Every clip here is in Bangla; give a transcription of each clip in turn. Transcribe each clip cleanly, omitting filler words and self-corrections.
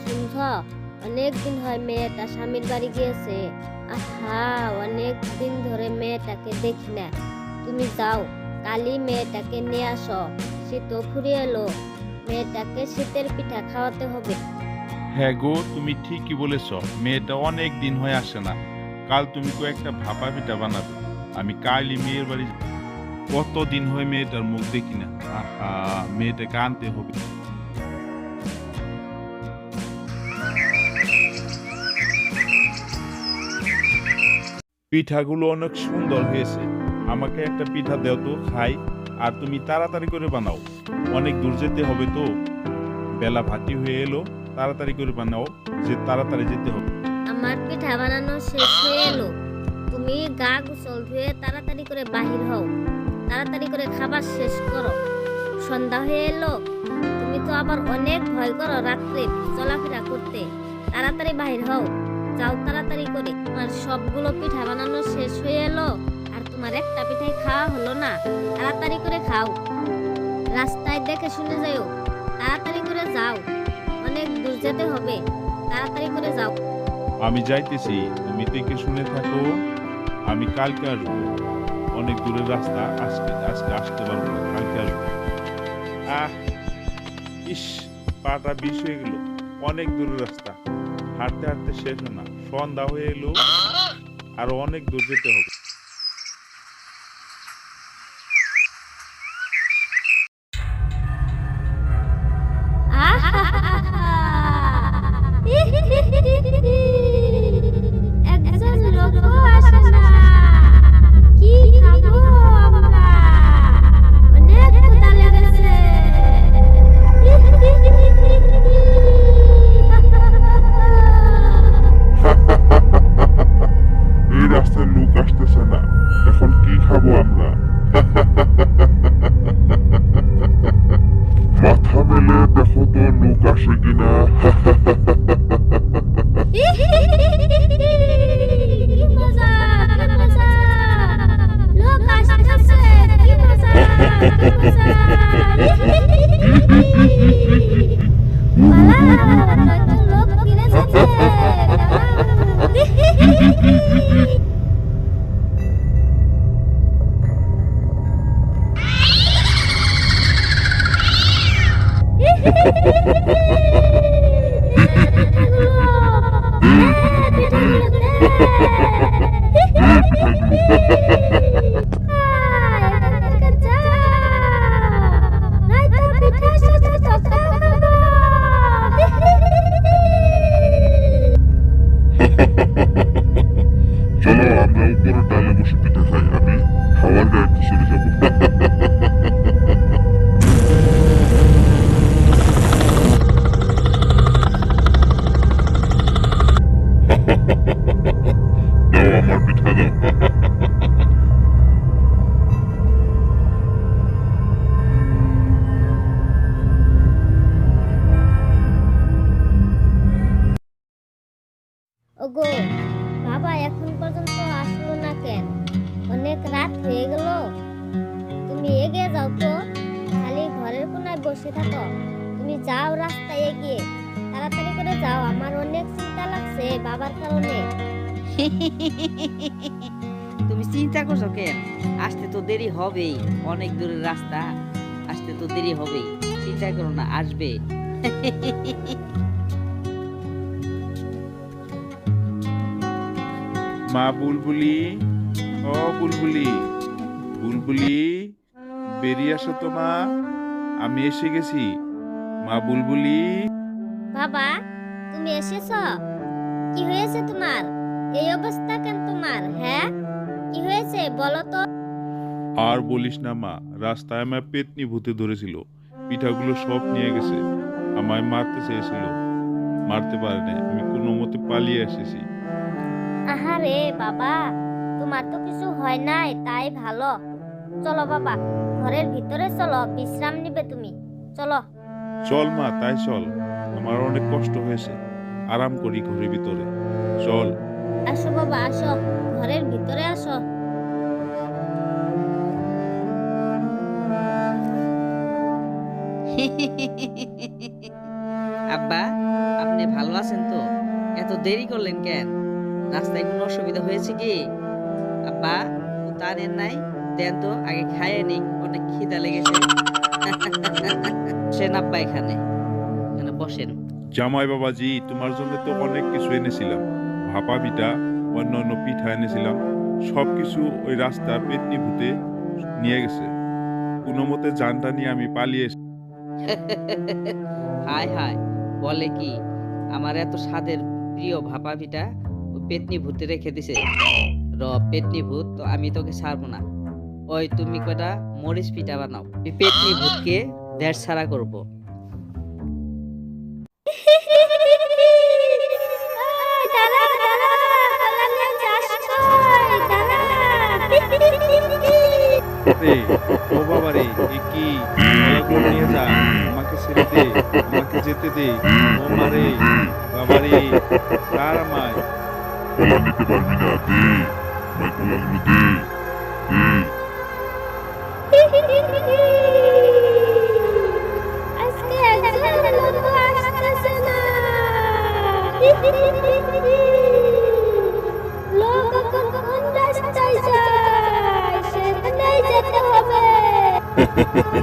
শুনছ? অনেক দিন হয় মেয়েটা স্বামীর বাড়ি গিয়েছে। আহা, অনেক দিন ধরে মেয়েটাকে দেখি না। তুমি যাও, কালই মেয়েটাকে নিয়ে আসো। শীতও ফুরিয়ে এলো, মেয়েটাকে শীতের পিঠা খাওয়াতে হবে। হ্যাঁ গো, তুমি ঠিকই বলেছ। মেয়েটা অনেক দিন হয়ে আসে না। কাল তুমি কয়েকটা ভাপা পিঠা বানাবে। আমি কালই মেয়ের বাড়ি যাব। কতদিন হয় মেয়েটার মুখ দেখি না। আহা, মেয়েটাকে আনতে হবে। পিঠাগুলো অনেক সুন্দর হয়েছে। আমাকে একটা পিঠা দাও তো, খাই। আর তুমি তাড়াতাড়ি করে বানাও, অনেক দূর যেতে হবে তো। বেলা ভাটি হয়ে এলো, তাড়াতাড়ি করে বানাও, যে তাড়াতাড়ি যেতে হবে। আমার পিঠা বানানো শেষ হয়ে এলো। তুমি গা গোসল ধুয়ে তাড়াতাড়ি করে বাহির হও। তাড়াতাড়ি করে খাবার শেষ করো। সন্ধ্যা হয়ে এলো। তুমি তো আবার অনেক ভয় করো রাত্রে চলাফেরা করতে। তাড়াতাড়ি বাহির হও, যাও তাড়াতাড়ি করে। তোমার সবগুলো পিঠা বানানো শেষ হয়ে এলো, আর তোমার একটা পিঠাই খাওয়া হলো না। তাড়াতাড়ি করে খাও। রাস্তায় দেখে শুনে যাও, তাড়াতাড়ি করে যাও, অনেক দূর যেতে হবে। তাড়াতাড়ি করে যাও। আমি যাইতেছি, তুমি দেখে শুনে থাকো। আমি কালকে আসবো। অনেক দূরের রাস্তা, আজকে আজকে আসতে পারবো না, কালকে আসবো। আহ, ইস, পাটা বিষ হয়ে গেল। অনেক দূরের রাস্তা, হাঁটতে হাঁটতে শেষ হয় না। সন্ধ্যা হয়ে এলো, আরো অনেক দূর যেতে হবে। একজন লোকও আসে না। কি খাবো আমরা? অনেক ক্ষুধা লেগেছে। এই রাস্তায় লোক আসতেছে না, এখন কি খাবো আমরা? মাথা মেলে দেখো তো লোক আসে কিনা। কি মজা, কি মজা! লোক আসতেছে, কি মজা, কি মজা! পালাও, নয়তো লোক ফিরে যাচ্ছে। চলো আমরা উপরে ডালে বসে পিঠা খাই, আমি খাওয়ার গাড়িতে চলে যাবো। দাও আমার পিঠা দাও। ওগো, বাবা এখন পর্যন্ত আসলো না কেন? অনেক রাত হয়ে গেল। তুমি এগিয়ে যাও তো, খালি ঘরের কোনায় বসে থাকো। তুমি যাও রাস্তায় এগিয়ে, তাড়াতাড়ি করে যাও। আমার অনেক চিন্তা লাগছে বাবার কারণে। তুমি চিন্তা করছো কেন? আসতে তো দেরি হবেই, অনেক দূরের রাস্তা, আসতে তো দেরি হবেই। চিন্তা করো না, আসবে। মা বুলবুলি, ও বুলবুলি, বুলবুলি, বেরিয়ে আসো তো মা, আমি এসে গেছি। মা বুলবুলি। বাবা, তুমি এসেছো? কি হয়েছে তোমার? এই অবস্থা কেন তোমার? হ্যাঁ, কি হয়েছে বলো তো? আর বলিস না মা, রাস্তায় আমার পেতনি ভূতে ধরেছিল। পিঠাগুলো সব নিয়ে গেছে। আমায় মারতে চেয়েছিল, মারতে পারে না। আমি কোনো মতে পালিয়ে এসেছি। আহারে বাবা, তোমার তো কিছু হয় নাই, তাই ভালো। চলো বাবা, ঘরের ভিতরে চলো, বিশ্রাম নিবে তুমি। চলো। চল মা, তাই চল। আমার অনেক কষ্ট হয়েছে, আরাম করি ঘরের ভিতরে। চল। আসো বাবা, আসো, ঘরের ভিতরে আসো। আব্বা, আপনি ভালো আছেন তো? এত দেরি করলেন কেন? রাস্তায় কোনো অসুবিধা হয়েছে কি? আব্বা, ও তারেন নাই? দেন তো, আগে খাইয়ে নিক, অনেক খিদা লেগেছে। বসেন আব্বা, এখানে এখানে বসেন। জামাই বাবাজি, তোমার জন্য তো অনেক কিছু এনেছিলাম। ভাপা পিঠা, অন্য অন্য পিঠা এনেছিলাম। সবকিছু ওই রাস্তার পেটনি ভূতে নিয়ে গেছে। কোনো মতে জানটা নিয়ে আমি পালিয়ে এসেছি। হায় হায়, বলে কি? আমার এত স্বাদের প্রিয় ভাপা পিঠা ওই পেটনি ভূতে রেখে দিছে। পেটনি ভূত, তো আমি তোকে ছাড়বো না। ওই তুমি কটা মরিচ পিঠা বানাও, এই পেটনি ভূতকে দেড় ছাড়া করবো। রে, ও বাবা রে, এ কি? গলাগুলো নিয়ে যা, আমাকে ছেড়ে দে, আমাকে যেতে দে। ও মারে, বাবা রে, কার আমায়? কলা নিতে পারবি না, দে আমার কলাগুলো দে, দে। আজকে একজন লোক আসতেছে না। লোক এখন কোন রাস্তায় যায়, সেখানেই যেতে হবে।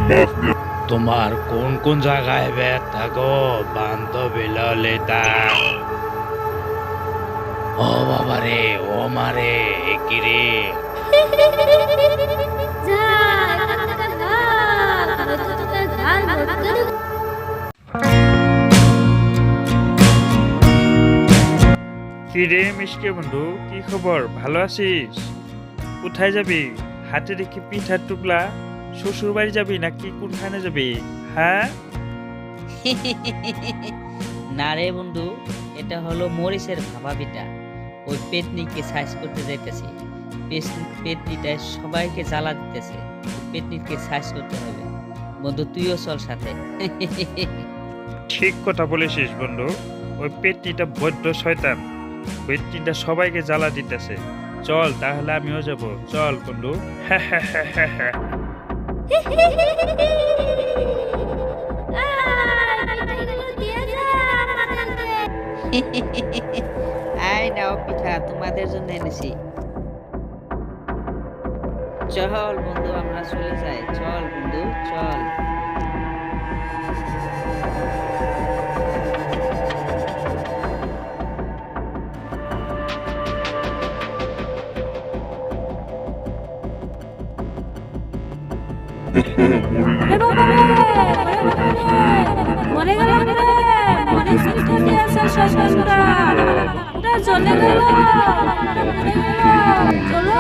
লাশ নিয়ে তোমার কোন কোন জায়গায় ব্যথা গো বান্ধবী ললিতা? ও বাবা রে, ও মারে, কি রে? যা, এখান থেকে ভাগ, নয়তো তোকে ঘাড় মটকে দেব। কি রে মিশকে বন্ধু, কি খবর? ভালো আছিস? কোথায় যাবি? হাতে দেখি পিঠার টুকলা। শ্বশুর বাড়ি যাবি নাকি কোনখানে যাবি? হ্যাঁ, না রে বন্ধু, এটা হলো মরিচের ভাপা পিঠা। ওই পেটনিকে সাইজ করতে যাইতেছি। পেটনিটা সবাইকে জ্বালা দিতেছে। পেটনিকে সাইজ করতে হবে। বন্ধু, তুইও চল সাথে। ঠিক কথা বলেছিস বন্ধু। ওই পেটনিটা বড্ড শয়তান। পেটনিটা সবাইকে জ্বালা দিতেছে। চল তাহলে আমিও যাব। চল বন্ধু। হ্যাঁ হ্যাঁ হ্যাঁ হ্যাঁ হ্যাঁ। পিঠাগুলো দিয়ে যা আমাদেরকে। আই নাও পিঠা, তোমাদের জন্য এনেছি। চল বন্ধু, আমরা চলে যাই। চল বন্ধু, চল। মরে গেল রে, মরে সুস্থ দিয়েছে শ্বশুরটা, ওটা চলে গেল, চলো।